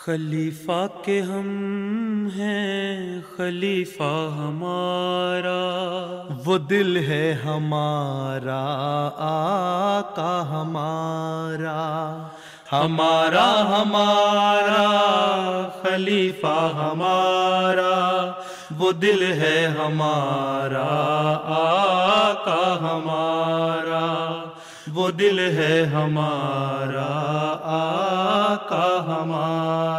खलीफा के हम हैं, खलीफा हमारा, वो दिल है हमारा, आका हमारा, हमारा हमारा खलीफा हमारा, वो दिल है हमारा, आका हमारा, वो दिल है हमारा, आका हमारा.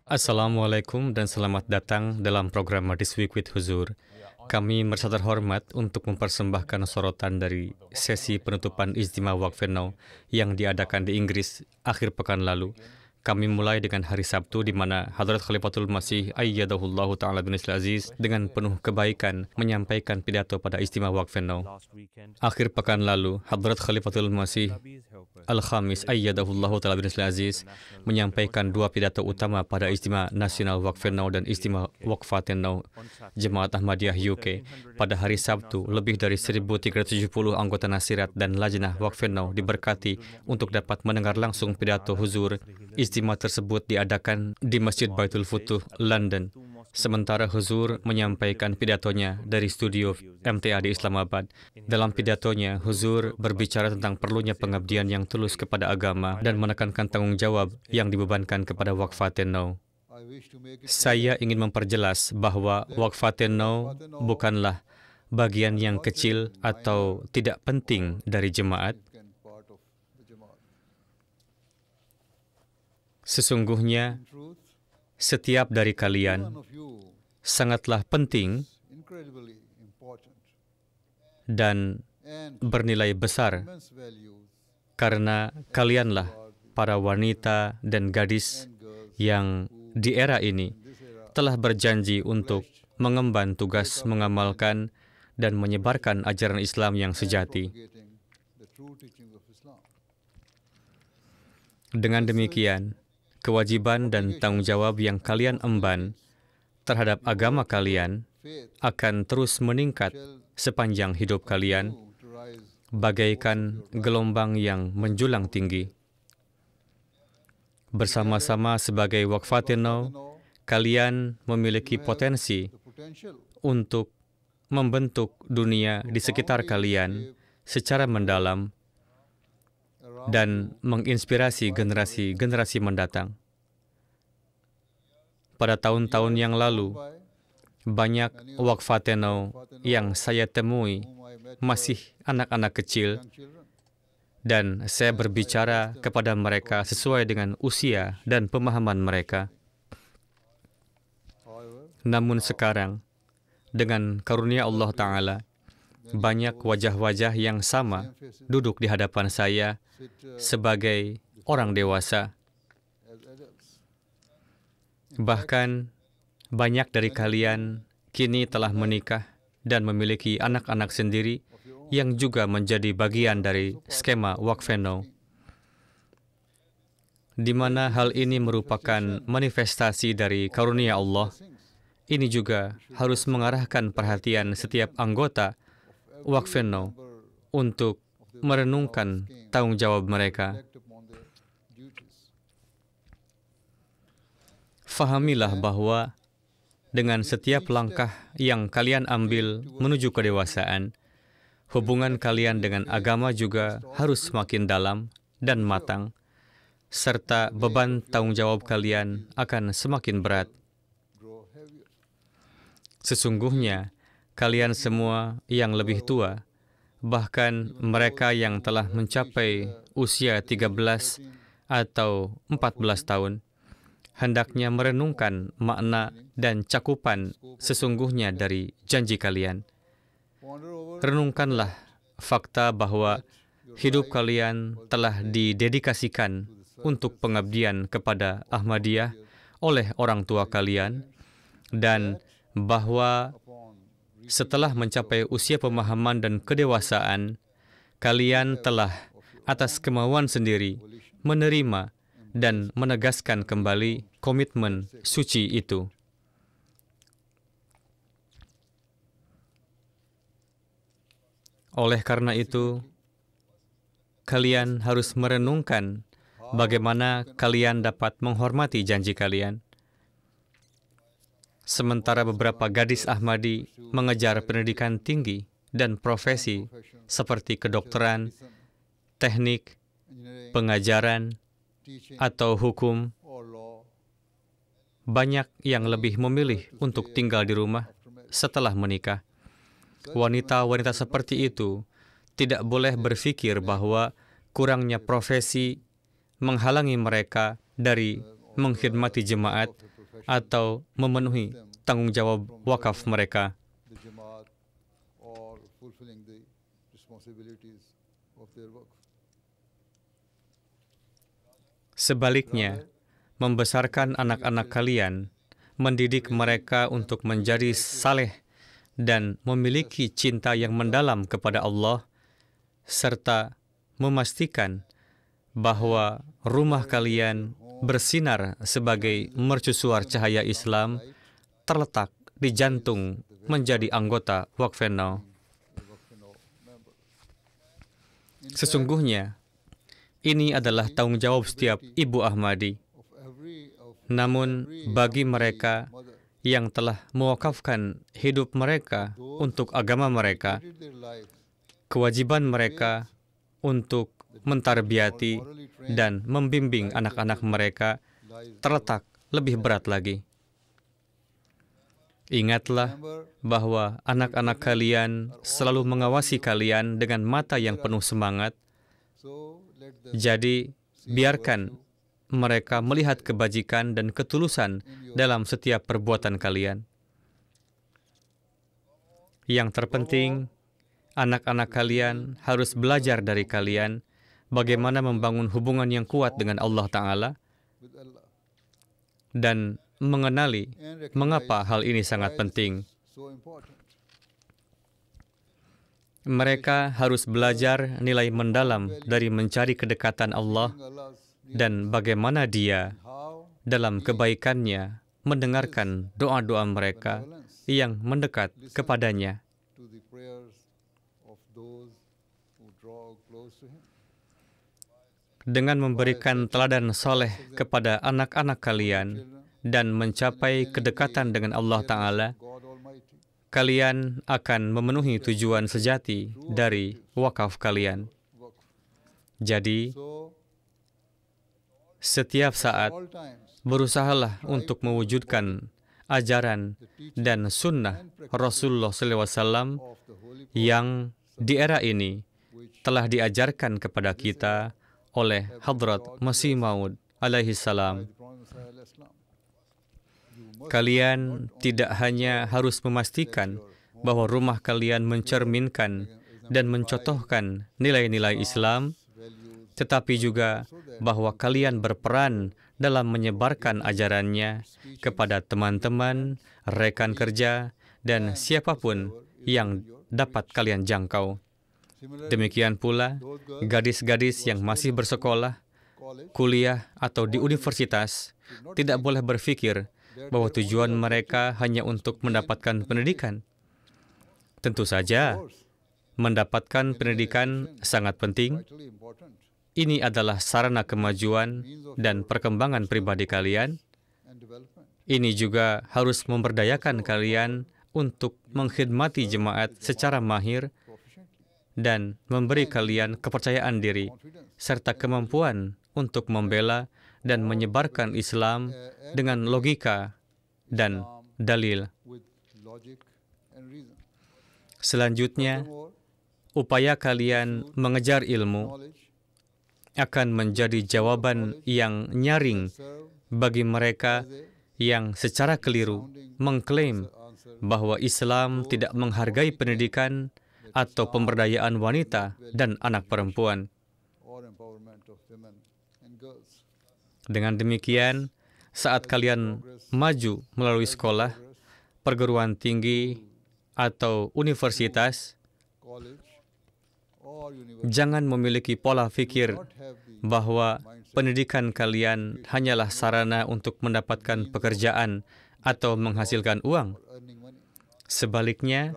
Assalamualaikum dan selamat datang dalam program This Week with Huzur. Kami merasa terhormat untuk mempersembahkan sorotan dari sesi penutupan Ijtima Waqf Now yang diadakan di Inggris akhir pekan lalu. Kami mulai dengan hari Sabtu di mana Hadrat Khalifatul Masih Ayyadahullahu Ta'ala bin Aziz dengan penuh kebaikan menyampaikan pidato pada Ijtima Waqf Now. Akhir pekan lalu, Hadrat Khalifatul Masih Al-Khamis Ayyadahullahu Ta'ala bin Aziz menyampaikan dua pidato utama pada Ijtima Nasional Waqf Now dan Ijtima Waqfaten Now Jemaat Ahmadiyah UK. Pada hari Sabtu, lebih dari 1.370 anggota nasirat dan lajnah Waqf Now diberkati untuk dapat mendengar langsung pidato huzur. Ijtima tersebut diadakan di Masjid Baitul Futuh, London. Sementara Huzur menyampaikan pidatonya dari studio MTA di Islamabad. Dalam pidatonya, Huzur berbicara tentang perlunya pengabdian yang tulus kepada agama dan menekankan tanggung jawab yang dibebankan kepada Waqfaten Now. Saya ingin memperjelas bahwa Waqfaten Now bukanlah bagian yang kecil atau tidak penting dari jemaat. Sesungguhnya, setiap dari kalian sangatlah penting dan bernilai besar karena kalianlah para wanita dan gadis yang di era ini telah berjanji untuk mengemban tugas mengamalkan dan menyebarkan ajaran Islam yang sejati. Dengan demikian, kewajiban dan tanggung jawab yang kalian emban terhadap agama kalian akan terus meningkat sepanjang hidup kalian, bagaikan gelombang yang menjulang tinggi. Bersama-sama sebagai Waqfaten Now, kalian memiliki potensi untuk membentuk dunia di sekitar kalian secara mendalam dan menginspirasi generasi-generasi mendatang. Pada tahun-tahun yang lalu, banyak Waqfaten Now yang saya temui masih anak-anak kecil, dan saya berbicara kepada mereka sesuai dengan usia dan pemahaman mereka. Namun sekarang, dengan karunia Allah Ta'ala, banyak wajah-wajah yang sama duduk di hadapan saya sebagai orang dewasa. Bahkan banyak dari kalian kini telah menikah dan memiliki anak-anak sendiri yang juga menjadi bagian dari skema Waqf Now, di mana hal ini merupakan manifestasi dari karunia Allah. Ini juga harus mengarahkan perhatian setiap anggota Waqf Now untuk merenungkan tanggung jawab mereka. Fahamilah bahwa dengan setiap langkah yang kalian ambil menuju kedewasaan, hubungan kalian dengan agama juga harus semakin dalam dan matang, serta beban tanggung jawab kalian akan semakin berat. Sesungguhnya, kalian semua yang lebih tua, bahkan mereka yang telah mencapai usia 13 atau 14 tahun, hendaknya merenungkan makna dan cakupan sesungguhnya dari janji kalian. Renungkanlah fakta bahwa hidup kalian telah didedikasikan untuk pengabdian kepada Ahmadiyah oleh orang tua kalian, dan bahwa setelah mencapai usia pemahaman dan kedewasaan, kalian telah atas kemauan sendiri menerima dan menegaskan kembali komitmen suci itu. Oleh karena itu, kalian harus merenungkan bagaimana kalian dapat menghormati janji kalian. Sementara beberapa gadis Ahmadi mengejar pendidikan tinggi dan profesi seperti kedokteran, teknik, pengajaran, atau hukum, banyak yang lebih memilih untuk tinggal di rumah setelah menikah. Wanita-wanita seperti itu tidak boleh berpikir bahwa kurangnya profesi menghalangi mereka dari mengkhidmati jemaat atau memenuhi tanggung jawab wakaf mereka. Sebaliknya, membesarkan anak-anak kalian, mendidik mereka untuk menjadi saleh dan memiliki cinta yang mendalam kepada Allah, serta memastikan bahwa rumah kalian bersinar sebagai mercusuar cahaya Islam, terletak di jantung menjadi anggota Waqf&Now. Sesungguhnya, ini adalah tanggung jawab setiap ibu Ahmadi. Namun, bagi mereka yang telah mewakafkan hidup mereka untuk agama mereka, kewajiban mereka untuk mentarbiyati dan membimbing anak-anak mereka terletak lebih berat lagi. Ingatlah bahwa anak-anak kalian selalu mengawasi kalian dengan mata yang penuh semangat. Jadi, biarkan mereka melihat kebajikan dan ketulusan dalam setiap perbuatan kalian. Yang terpenting, anak-anak kalian harus belajar dari kalian bagaimana membangun hubungan yang kuat dengan Allah Ta'ala dan mengenali mengapa hal ini sangat penting. Mereka harus belajar nilai mendalam dari mencari kedekatan Allah dan bagaimana Dia dalam kebaikannya mendengarkan doa-doa mereka yang mendekat kepadanya. Dengan memberikan teladan soleh kepada anak-anak kalian dan mencapai kedekatan dengan Allah Ta'ala, kalian akan memenuhi tujuan sejati dari wakaf kalian. Jadi, setiap saat, berusahalah untuk mewujudkan ajaran dan sunnah Rasulullah SAW yang di era ini telah diajarkan kepada kita oleh Hadrat Masih Maud alaihi salam. Kalian tidak hanya harus memastikan bahwa rumah kalian mencerminkan dan mencontohkan nilai-nilai Islam, tetapi juga bahwa kalian berperan dalam menyebarkan ajarannya kepada teman-teman, rekan kerja, dan siapapun yang dapat kalian jangkau. Demikian pula, gadis-gadis yang masih bersekolah, kuliah, atau di universitas tidak boleh berpikir bahwa tujuan mereka hanya untuk mendapatkan pendidikan. Tentu saja, mendapatkan pendidikan sangat penting. Ini adalah sarana kemajuan dan perkembangan pribadi kalian. Ini juga harus memberdayakan kalian untuk mengkhidmati jemaat secara mahir dan memberi kalian kepercayaan diri serta kemampuan untuk membela dan menyebarkan Islam dengan logika dan dalil. Selanjutnya, upaya kalian mengejar ilmu akan menjadi jawaban yang nyaring bagi mereka yang secara keliru mengklaim bahwa Islam tidak menghargai pendidikan atau pemberdayaan wanita dan anak perempuan. Dengan demikian, saat kalian maju melalui sekolah, perguruan tinggi, atau universitas, jangan memiliki pola pikir bahwa pendidikan kalian hanyalah sarana untuk mendapatkan pekerjaan atau menghasilkan uang. Sebaliknya,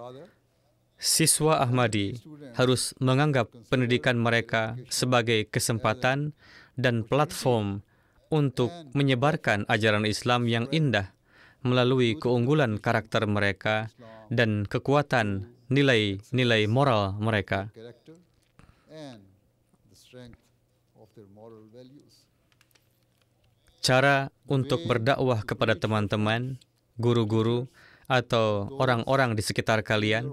siswa Ahmadi harus menganggap pendidikan mereka sebagai kesempatan dan platform untuk menyebarkan ajaran Islam yang indah melalui keunggulan karakter mereka dan kekuatan nilai-nilai moral mereka. Cara untuk berdakwah kepada teman-teman, guru-guru, atau orang-orang di sekitar kalian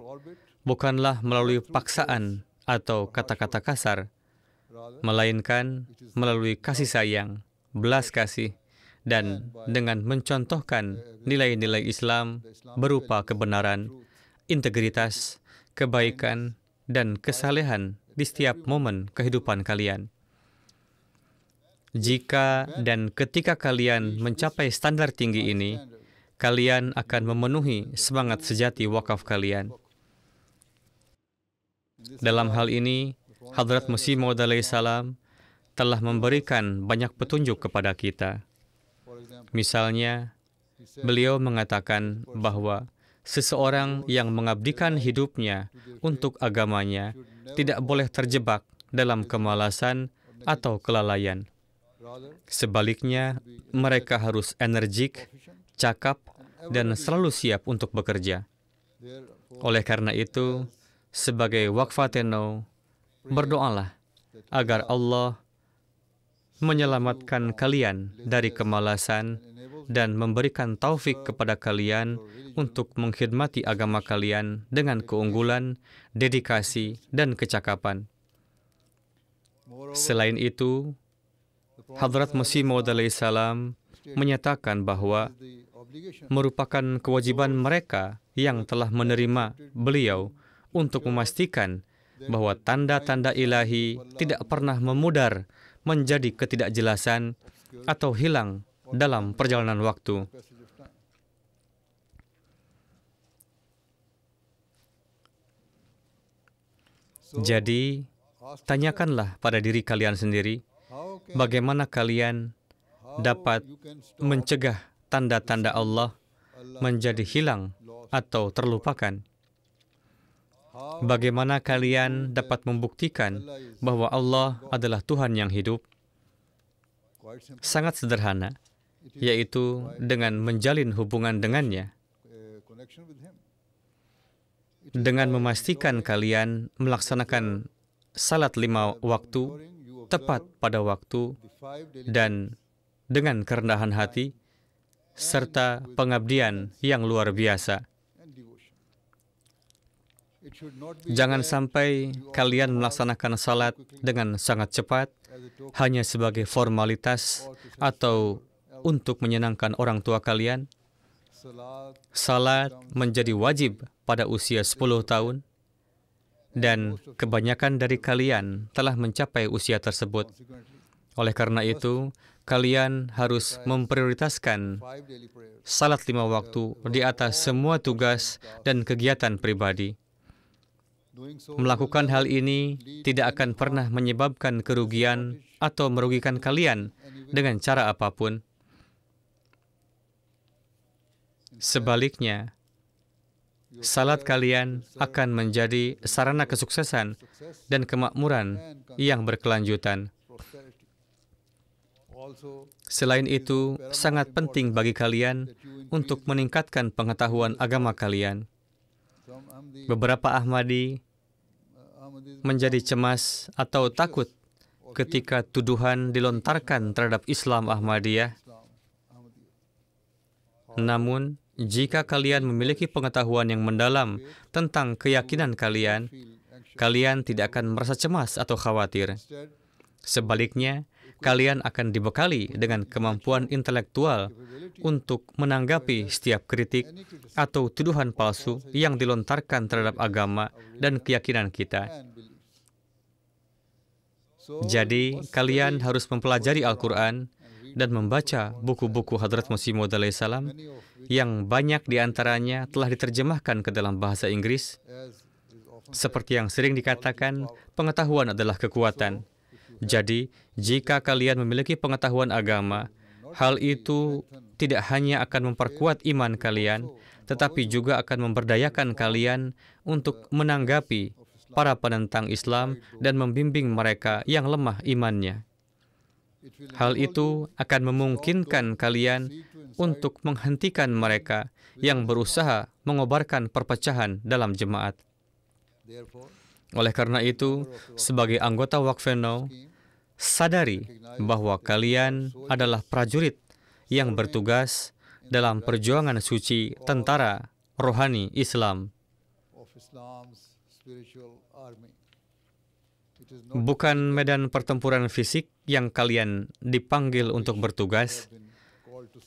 bukanlah melalui paksaan atau kata-kata kasar, melainkan melalui kasih sayang, belas kasih, dan dengan mencontohkan nilai-nilai Islam berupa kebenaran, integritas, kebaikan, dan kesalehan di setiap momen kehidupan kalian. Jika dan ketika kalian mencapai standar tinggi ini, kalian akan memenuhi semangat sejati wakaf kalian. Dalam hal ini, Hadrat Masih Maud alaihissalam telah memberikan banyak petunjuk kepada kita. Misalnya, beliau mengatakan bahwa seseorang yang mengabdikan hidupnya untuk agamanya tidak boleh terjebak dalam kemalasan atau kelalaian. Sebaliknya, mereka harus energik, cakap, dan selalu siap untuk bekerja. Oleh karena itu, sebagai Waqfateno, berdoalah agar Allah menyelamatkan kalian dari kemalasan dan memberikan taufik kepada kalian untuk mengkhidmati agama kalian dengan keunggulan, dedikasi, dan kecakapan. Selain itu, Hadrat Masih Maud alaihissalam menyatakan bahwa merupakan kewajiban mereka yang telah menerima beliau untuk memastikan bahwa tanda-tanda ilahi tidak pernah memudar menjadi ketidakjelasan atau hilang dalam perjalanan waktu. Jadi, tanyakanlah pada diri kalian sendiri, bagaimana kalian dapat mencegah tanda-tanda Allah menjadi hilang atau terlupakan? Bagaimana kalian dapat membuktikan bahwa Allah adalah Tuhan yang hidup? Sangat sederhana, yaitu dengan menjalin hubungan dengannya. Dengan memastikan kalian melaksanakan salat 5 waktu tepat pada waktu dan dengan kerendahan hati, serta pengabdian yang luar biasa. Jangan sampai kalian melaksanakan salat dengan sangat cepat, hanya sebagai formalitas atau untuk menyenangkan orang tua kalian. Salat menjadi wajib pada usia 10 tahun, dan kebanyakan dari kalian telah mencapai usia tersebut. Oleh karena itu, kalian harus memprioritaskan salat 5 waktu di atas semua tugas dan kegiatan pribadi. Melakukan hal ini tidak akan pernah menyebabkan kerugian atau merugikan kalian dengan cara apapun. Sebaliknya, salat kalian akan menjadi sarana kesuksesan dan kemakmuran yang berkelanjutan. Selain itu, sangat penting bagi kalian untuk meningkatkan pengetahuan agama kalian. Beberapa Ahmadi menjadi cemas atau takut ketika tuduhan dilontarkan terhadap Islam Ahmadiyah. Namun, jika kalian memiliki pengetahuan yang mendalam tentang keyakinan kalian, kalian tidak akan merasa cemas atau khawatir. Sebaliknya, kalian akan dibekali dengan kemampuan intelektual untuk menanggapi setiap kritik atau tuduhan palsu yang dilontarkan terhadap agama dan keyakinan kita. Jadi, kalian harus mempelajari Al-Quran dan membaca buku-buku Hadrat Masih Maud alaihissalam yang banyak diantaranya telah diterjemahkan ke dalam bahasa Inggris. Seperti yang sering dikatakan, pengetahuan adalah kekuatan. Jadi, jika kalian memiliki pengetahuan agama, hal itu tidak hanya akan memperkuat iman kalian, tetapi juga akan memberdayakan kalian untuk menanggapi para penentang Islam dan membimbing mereka yang lemah imannya. Hal itu akan memungkinkan kalian untuk menghentikan mereka yang berusaha mengobarkan perpecahan dalam jemaat. Oleh karena itu, sebagai anggota Waqfeno, sadari bahwa kalian adalah prajurit yang bertugas dalam perjuangan suci tentara rohani Islam. Bukan medan pertempuran fisik yang kalian dipanggil untuk bertugas,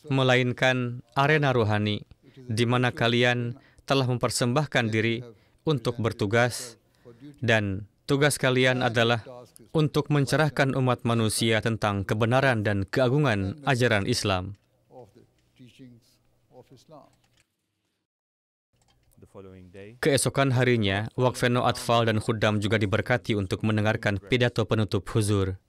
melainkan arena rohani di mana kalian telah mempersembahkan diri untuk bertugas, dan tugas kalian adalah untuk mencerahkan umat manusia tentang kebenaran dan keagungan ajaran Islam. Keesokan harinya, Waqfeno Atfal dan Khuddam juga diberkati untuk mendengarkan pidato penutup huzur.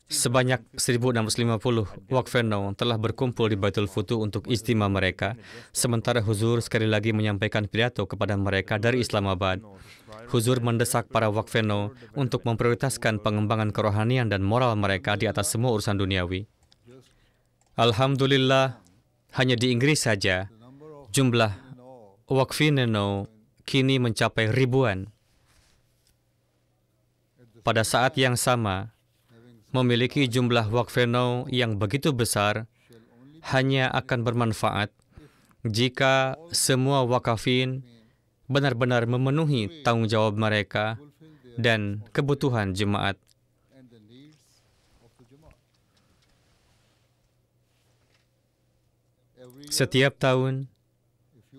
Sebanyak 1.650 Waqfeno telah berkumpul di Baitul Futuh untuk istimewa mereka, sementara huzur sekali lagi menyampaikan pidato kepada mereka dari Islamabad. Huzur mendesak para Waqfeno untuk memprioritaskan pengembangan kerohanian dan moral mereka di atas semua urusan duniawi. Alhamdulillah, hanya di Inggris saja, jumlah Waqfineno kini mencapai ribuan. Pada saat yang sama, memiliki jumlah Waqfeno yang begitu besar hanya akan bermanfaat jika semua wakafin benar-benar memenuhi tanggung jawab mereka dan kebutuhan jemaat. Setiap tahun,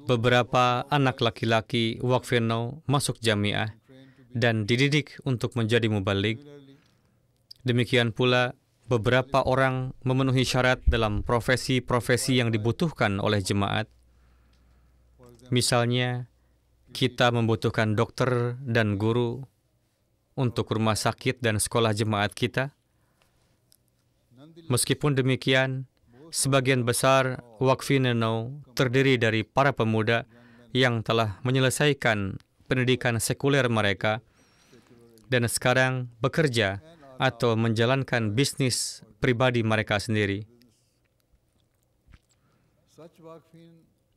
beberapa anak laki-laki Waqfeno masuk jamiah dan dididik untuk menjadi mubalik. Demikian pula, beberapa orang memenuhi syarat dalam profesi-profesi yang dibutuhkan oleh jemaat. Misalnya, kita membutuhkan dokter dan guru untuk rumah sakit dan sekolah jemaat kita. Meskipun demikian, sebagian besar Waqfineno terdiri dari para pemuda yang telah menyelesaikan pendidikan sekuler mereka dan sekarang bekerja atau menjalankan bisnis pribadi mereka sendiri.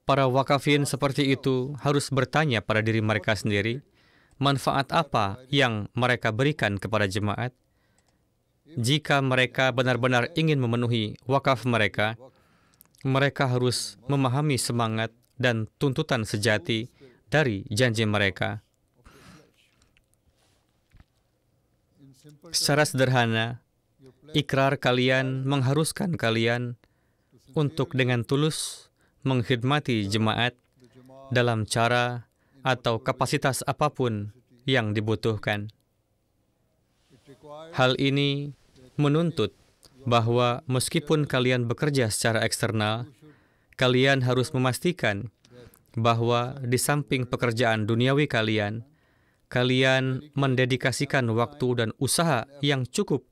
Para wakafin seperti itu harus bertanya pada diri mereka sendiri, manfaat apa yang mereka berikan kepada jemaat? Jika mereka benar-benar ingin memenuhi wakaf mereka, mereka harus memahami semangat dan tuntutan sejati dari janji mereka. Secara sederhana, ikrar kalian mengharuskan kalian untuk dengan tulus mengkhidmati jemaat dalam cara atau kapasitas apapun yang dibutuhkan. Hal ini menuntut bahwa meskipun kalian bekerja secara eksternal, kalian harus memastikan bahwa di samping pekerjaan duniawi kalian, kalian mendedikasikan waktu dan usaha yang cukup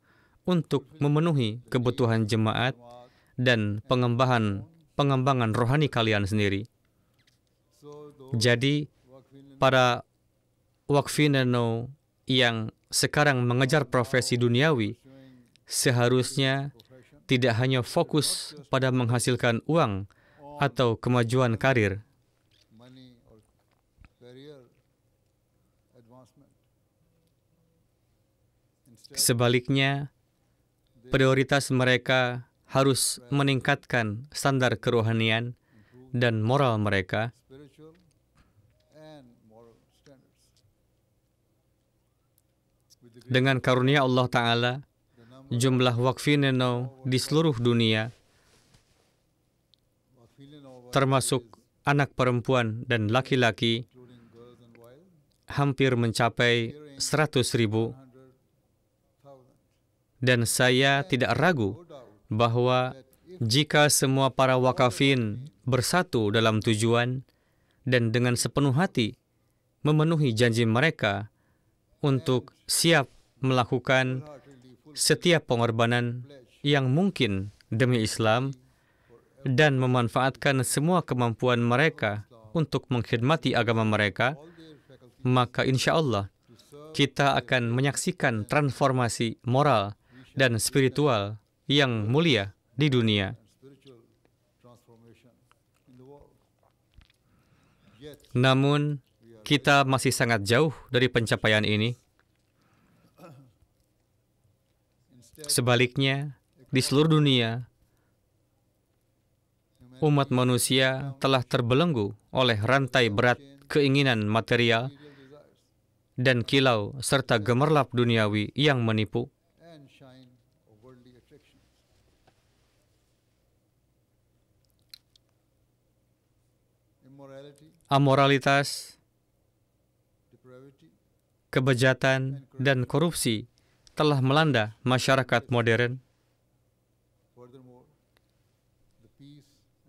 untuk memenuhi kebutuhan jemaat dan pengembangan rohani kalian sendiri. Jadi, para Waqfineno yang sekarang mengejar profesi duniawi seharusnya tidak hanya fokus pada menghasilkan uang atau kemajuan karir. Sebaliknya, prioritas mereka harus meningkatkan standar kerohanian dan moral mereka. Dengan karunia Allah Ta'ala, jumlah Waqfineno di seluruh dunia, termasuk anak perempuan dan laki-laki, hampir mencapai 100.000. Dan saya tidak ragu bahwa jika semua para wakafin bersatu dalam tujuan dan dengan sepenuh hati memenuhi janji mereka untuk siap melakukan setiap pengorbanan yang mungkin demi Islam dan memanfaatkan semua kemampuan mereka untuk mengkhidmati agama mereka, maka insya Allah kita akan menyaksikan transformasi moral dan spiritual yang mulia di dunia. Namun, kita masih sangat jauh dari pencapaian ini. Sebaliknya, di seluruh dunia, umat manusia telah terbelenggu oleh rantai berat keinginan material dan kilau serta gemerlap duniawi yang menipu. Amoralitas, kebejatan, dan korupsi telah melanda masyarakat modern.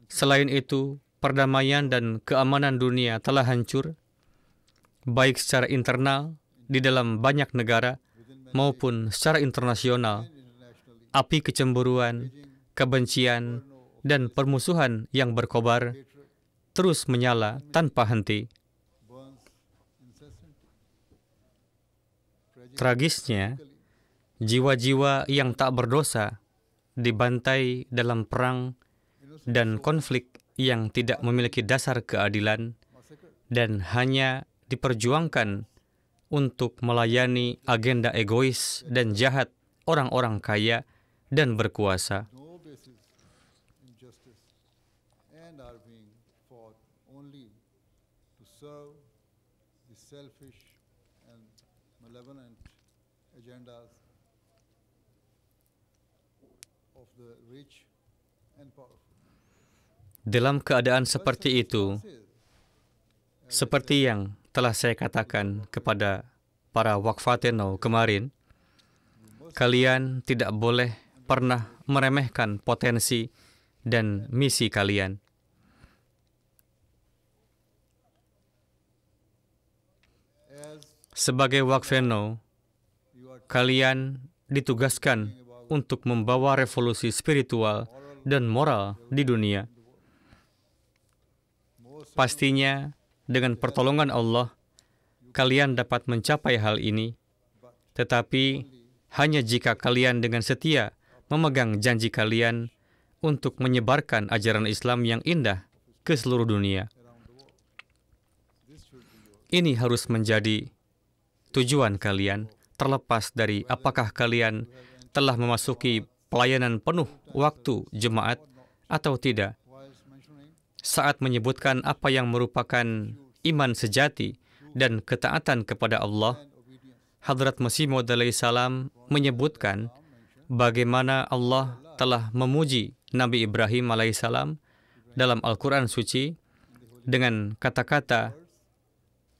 Selain itu, perdamaian dan keamanan dunia telah hancur, baik secara internal di dalam banyak negara maupun secara internasional. Api kecemburuan, kebencian, dan permusuhan yang berkobar terus menyala tanpa henti. Tragisnya, jiwa-jiwa yang tak berdosa dibantai dalam perang dan konflik yang tidak memiliki dasar keadilan dan hanya diperjuangkan untuk melayani agenda egois dan jahat orang-orang kaya dan berkuasa. Dalam keadaan seperti itu, seperti yang telah saya katakan kepada para Wakfateno kemarin, kalian tidak boleh pernah meremehkan potensi dan misi kalian. Sebagai Wakfeno, kalian ditugaskan untuk membawa revolusi spiritual dan moral di dunia. Pastinya, dengan pertolongan Allah, kalian dapat mencapai hal ini. Tetapi, hanya jika kalian dengan setia memegang janji kalian untuk menyebarkan ajaran Islam yang indah ke seluruh dunia. Ini harus menjadi tujuan kalian, terlepas dari apakah kalian telah memasuki pelayanan penuh waktu jemaat atau tidak. Saat menyebutkan apa yang merupakan iman sejati dan ketaatan kepada Allah, Hadrat Masih Maud alaihissalam menyebutkan bagaimana Allah telah memuji Nabi Ibrahim alaihissalam dalam Al-Quran suci dengan kata-kata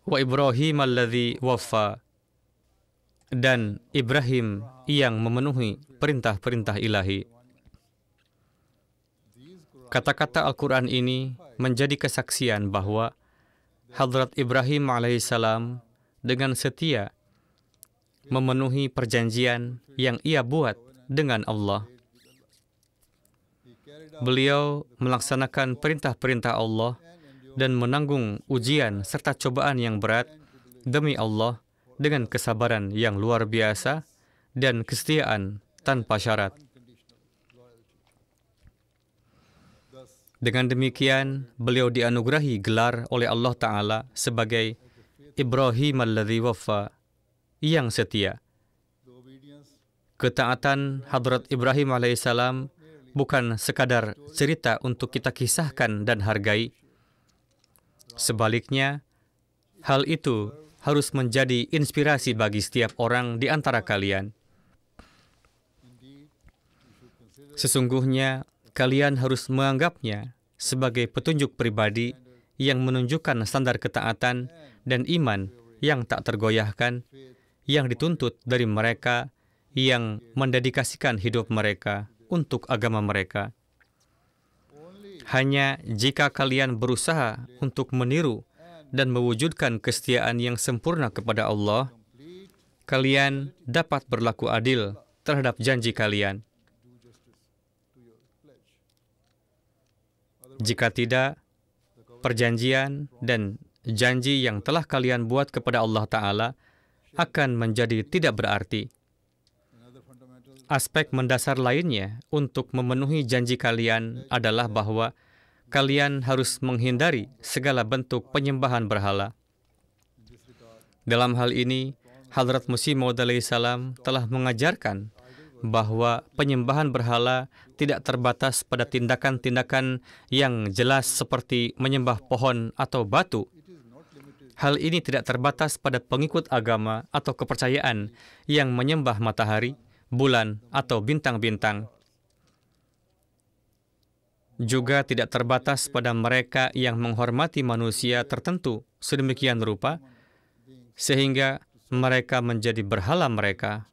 wa Ibrahim alladzi waffa, dan Ibrahim yang memenuhi perintah-perintah ilahi. Kata-kata Al-Quran ini menjadi kesaksian bahwa Hadrat Ibrahim alaihissalam dengan setia memenuhi perjanjian yang ia buat dengan Allah. Beliau melaksanakan perintah-perintah Allah dan menanggung ujian serta cobaan yang berat demi Allah dengan kesabaran yang luar biasa dan kesetiaan tanpa syarat. Dengan demikian, beliau dianugerahi gelar oleh Allah Ta'ala sebagai Ibrahim alladzi waffa, yang setia. Ketaatan Hadrat Ibrahim alaihissalam bukan sekadar cerita untuk kita kisahkan dan hargai. Sebaliknya, hal itu harus menjadi inspirasi bagi setiap orang di antara kalian. Sesungguhnya, kalian harus menganggapnya sebagai petunjuk pribadi yang menunjukkan standar ketaatan dan iman yang tak tergoyahkan, yang dituntut dari mereka yang mendedikasikan hidup mereka untuk agama mereka. Hanya jika kalian berusaha untuk meniru dan mewujudkan kesetiaan yang sempurna kepada Allah, kalian dapat berlaku adil terhadap janji kalian. Jika tidak, perjanjian dan janji yang telah kalian buat kepada Allah Ta'ala akan menjadi tidak berarti. Aspek mendasar lainnya untuk memenuhi janji kalian adalah bahwa kalian harus menghindari segala bentuk penyembahan berhala. Dalam hal ini, Hadrat Masih Maud alaihissalam telah mengajarkan bahwa penyembahan berhala tidak terbatas pada tindakan-tindakan yang jelas seperti menyembah pohon atau batu. Hal ini tidak terbatas pada pengikut agama atau kepercayaan yang menyembah matahari, bulan, atau bintang-bintang. Juga tidak terbatas pada mereka yang menghormati manusia tertentu sedemikian rupa, sehingga mereka menjadi berhala mereka.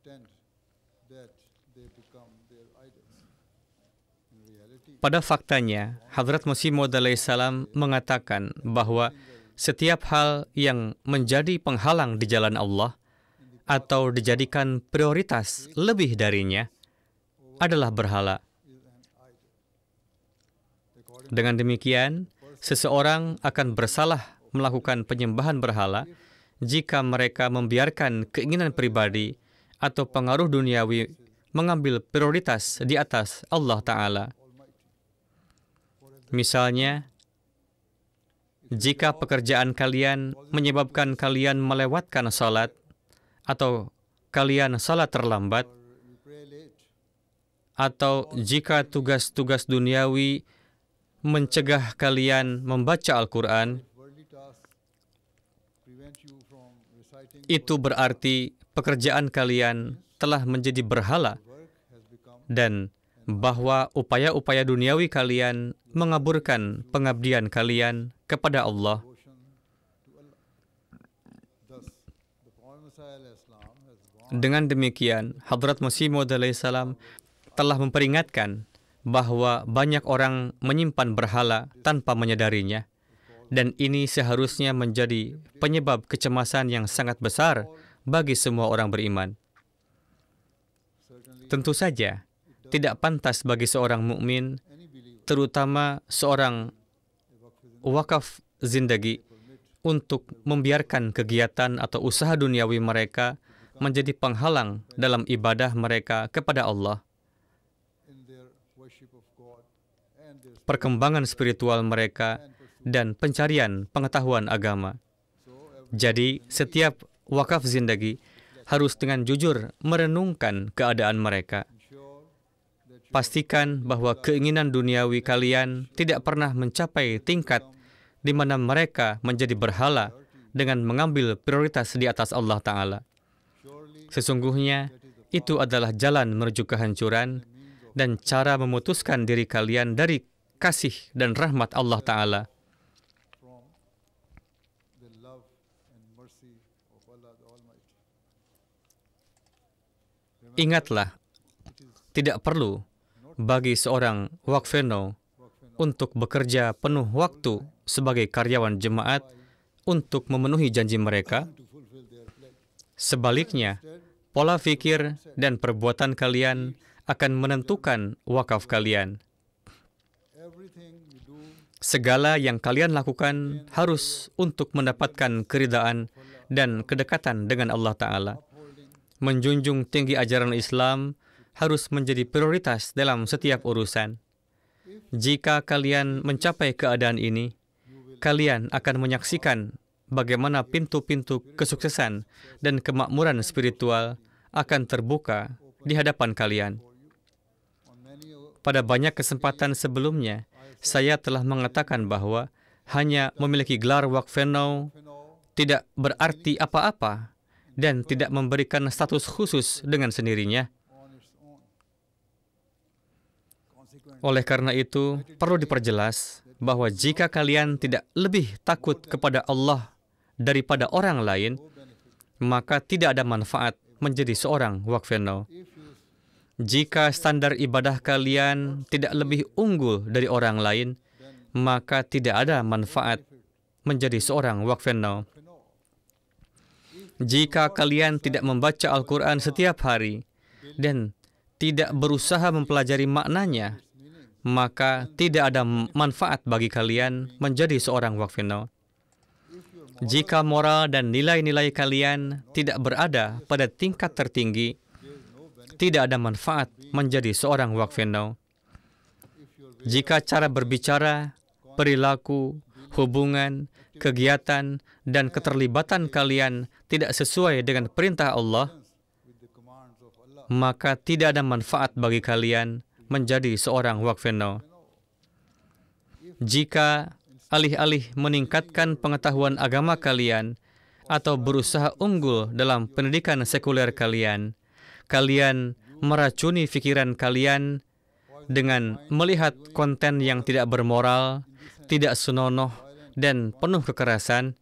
Pada faktanya, Hadrat Masih Maud alaihissalam mengatakan bahwa setiap hal yang menjadi penghalang di jalan Allah atau dijadikan prioritas lebih darinya adalah berhala. Dengan demikian, seseorang akan bersalah melakukan penyembahan berhala jika mereka membiarkan keinginan pribadi atau pengaruh duniawi mengambil prioritas di atas Allah Ta'ala. Misalnya, jika pekerjaan kalian menyebabkan kalian melewatkan salat, atau kalian salat terlambat, atau jika tugas-tugas duniawi mencegah kalian membaca Al-Quran, itu berarti pekerjaan kalian telah menjadi berhala dan bahwa upaya-upaya duniawi kalian mengaburkan pengabdian kalian kepada Allah. Dengan demikian, Hadrat Masih Maud alaihissalam telah memperingatkan bahwa banyak orang menyimpan berhala tanpa menyadarinya, dan ini seharusnya menjadi penyebab kecemasan yang sangat besar bagi semua orang beriman. Tentu saja, tidak pantas bagi seorang mukmin, terutama seorang wakaf zindagi, untuk membiarkan kegiatan atau usaha duniawi mereka menjadi penghalang dalam ibadah mereka kepada Allah. Perkembangan spiritual mereka dan pencarian pengetahuan agama. Jadi, setiap wakaf zindagi harus dengan jujur merenungkan keadaan mereka. Pastikan bahwa keinginan duniawi kalian tidak pernah mencapai tingkat di mana mereka menjadi berhala dengan mengambil prioritas di atas Allah Ta'ala. Sesungguhnya, itu adalah jalan menuju kehancuran dan cara memutuskan diri kalian dari kasih dan rahmat Allah Ta'ala. Ingatlah, tidak perlu bagi seorang wakfeno untuk bekerja penuh waktu sebagai karyawan jemaat untuk memenuhi janji mereka. Sebaliknya, pola fikir dan perbuatan kalian akan menentukan wakaf kalian. Segala yang kalian lakukan harus untuk mendapatkan keridaan dan kedekatan dengan Allah Ta'ala. Menjunjung tinggi ajaran Islam harus menjadi prioritas dalam setiap urusan. Jika kalian mencapai keadaan ini, kalian akan menyaksikan bagaimana pintu-pintu kesuksesan dan kemakmuran spiritual akan terbuka di hadapan kalian. Pada banyak kesempatan sebelumnya, saya telah mengatakan bahwa hanya memiliki gelar wakfeno tidak berarti apa-apa dan tidak memberikan status khusus dengan sendirinya. Oleh karena itu, perlu diperjelas bahwa jika kalian tidak lebih takut kepada Allah daripada orang lain, maka tidak ada manfaat menjadi seorang wakfeno. Jika standar ibadah kalian tidak lebih unggul dari orang lain, maka tidak ada manfaat menjadi seorang wakfeno. Jika kalian tidak membaca Al-Quran setiap hari dan tidak berusaha mempelajari maknanya, maka tidak ada manfaat bagi kalian menjadi seorang wakfeno. Jika moral dan nilai-nilai kalian tidak berada pada tingkat tertinggi, tidak ada manfaat menjadi seorang waqfenau. Jika cara berbicara, perilaku, hubungan, kegiatan, dan keterlibatan kalian tidak sesuai dengan perintah Allah, maka tidak ada manfaat bagi kalian menjadi seorang waqfenau. Jika alih-alih meningkatkan pengetahuan agama kalian atau berusaha unggul dalam pendidikan sekuler kalian, kalian meracuni pikiran kalian dengan melihat konten yang tidak bermoral, tidak senonoh, dan penuh kekerasan,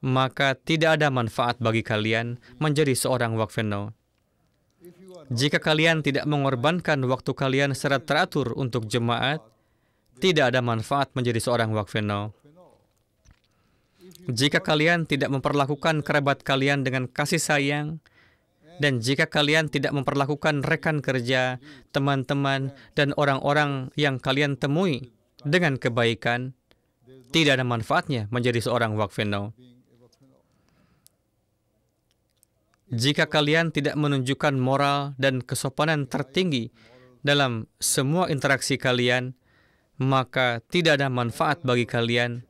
maka tidak ada manfaat bagi kalian menjadi seorang waqfenau. Jika kalian tidak mengorbankan waktu kalian secara teratur untuk jemaat, tidak ada manfaat menjadi seorang waqfenau. Jika kalian tidak memperlakukan kerabat kalian dengan kasih sayang, dan jika kalian tidak memperlakukan rekan kerja, teman-teman, dan orang-orang yang kalian temui dengan kebaikan, tidak ada manfaatnya menjadi seorang waqfenau. Jika kalian tidak menunjukkan moral dan kesopanan tertinggi dalam semua interaksi kalian, maka tidak ada manfaat bagi kalian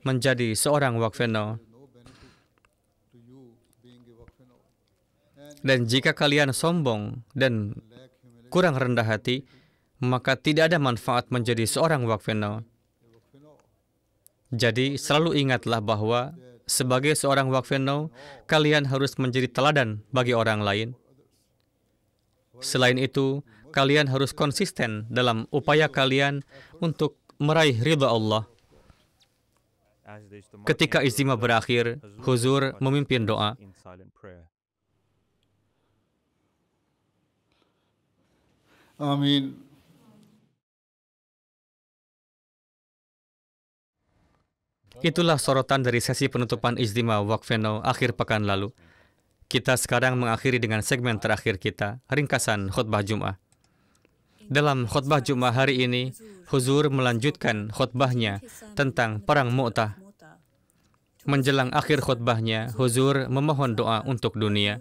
menjadi seorang waqfenau. Dan jika kalian sombong dan kurang rendah hati, maka tidak ada manfaat menjadi seorang waqfenau. Jadi selalu ingatlah bahwa sebagai seorang waqfenau, kalian harus menjadi teladan bagi orang lain. Selain itu, kalian harus konsisten dalam upaya kalian untuk meraih ridha Allah. Ketika ijtima berakhir, Huzur memimpin doa. Amin. Itulah sorotan dari sesi penutupan ijtima waqfenau akhir pekan lalu. Kita sekarang mengakhiri dengan segmen terakhir kita, ringkasan khutbah Jum'ah. Dalam khutbah Jum'ah hari ini, Huzur melanjutkan khutbahnya tentang Perang Mu'tah. Menjelang akhir khutbahnya, Huzur memohon doa untuk dunia.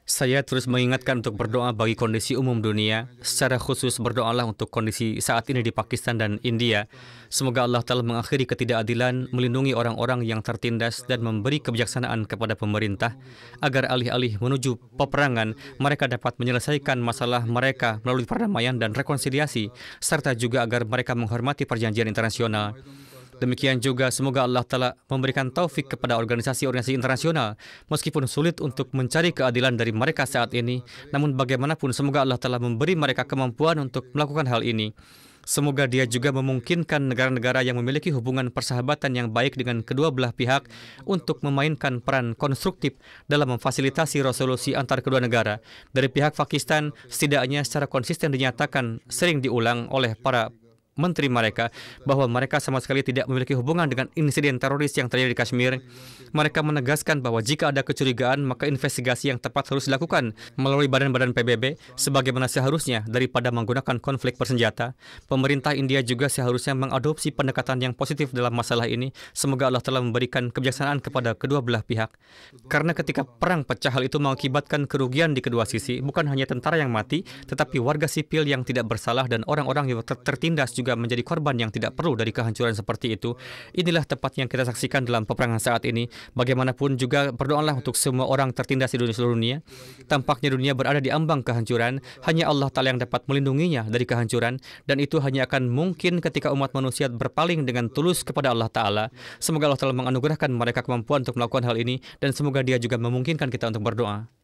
Saya terus mengingatkan untuk berdoa bagi kondisi umum dunia. Secara khusus berdoalah untuk kondisi saat ini di Pakistan dan India. Semoga Allah Ta'ala mengakhiri ketidakadilan, melindungi orang-orang yang tertindas, dan memberi kebijaksanaan kepada pemerintah, agar alih-alih menuju peperangan, mereka dapat menyelesaikan masalah mereka melalui perdamaian dan rekonsiliasi, serta juga agar mereka menghormati perjanjian internasional. Demikian juga semoga Allah Ta'ala memberikan taufik kepada organisasi-organisasi internasional, meskipun sulit untuk mencari keadilan dari mereka saat ini, namun bagaimanapun semoga Allah Ta'ala memberi mereka kemampuan untuk melakukan hal ini. Semoga Dia juga memungkinkan negara-negara yang memiliki hubungan persahabatan yang baik dengan kedua belah pihak untuk memainkan peran konstruktif dalam memfasilitasi resolusi antar kedua negara. Dari pihak Pakistan, setidaknya secara konsisten dinyatakan sering diulang oleh para menteri mereka bahwa mereka sama sekali tidak memiliki hubungan dengan insiden teroris yang terjadi di Kashmir. Mereka menegaskan bahwa jika ada kecurigaan, maka investigasi yang tepat harus dilakukan melalui badan-badan PBB sebagaimana seharusnya daripada menggunakan konflik bersenjata. Pemerintah India juga seharusnya mengadopsi pendekatan yang positif dalam masalah ini. Semoga Allah telah memberikan kebijaksanaan kepada kedua belah pihak. Karena ketika perang pecah, hal itu mengakibatkan kerugian di kedua sisi, bukan hanya tentara yang mati, tetapi warga sipil yang tidak bersalah dan orang-orang yang tertindas juga menjadi korban yang tidak perlu dari kehancuran seperti itu. Inilah tepat yang kita saksikan dalam peperangan saat ini. Bagaimanapun juga berdoalah untuk semua orang tertindas di seluruh dunia. Tampaknya dunia berada di ambang kehancuran. Hanya Allah Ta'ala yang dapat melindunginya dari kehancuran, dan itu hanya akan mungkin ketika umat manusia berpaling dengan tulus kepada Allah Ta'ala. Semoga Allah Ta'ala menganugerahkan mereka kemampuan untuk melakukan hal ini, dan semoga Dia juga memungkinkan kita untuk berdoa.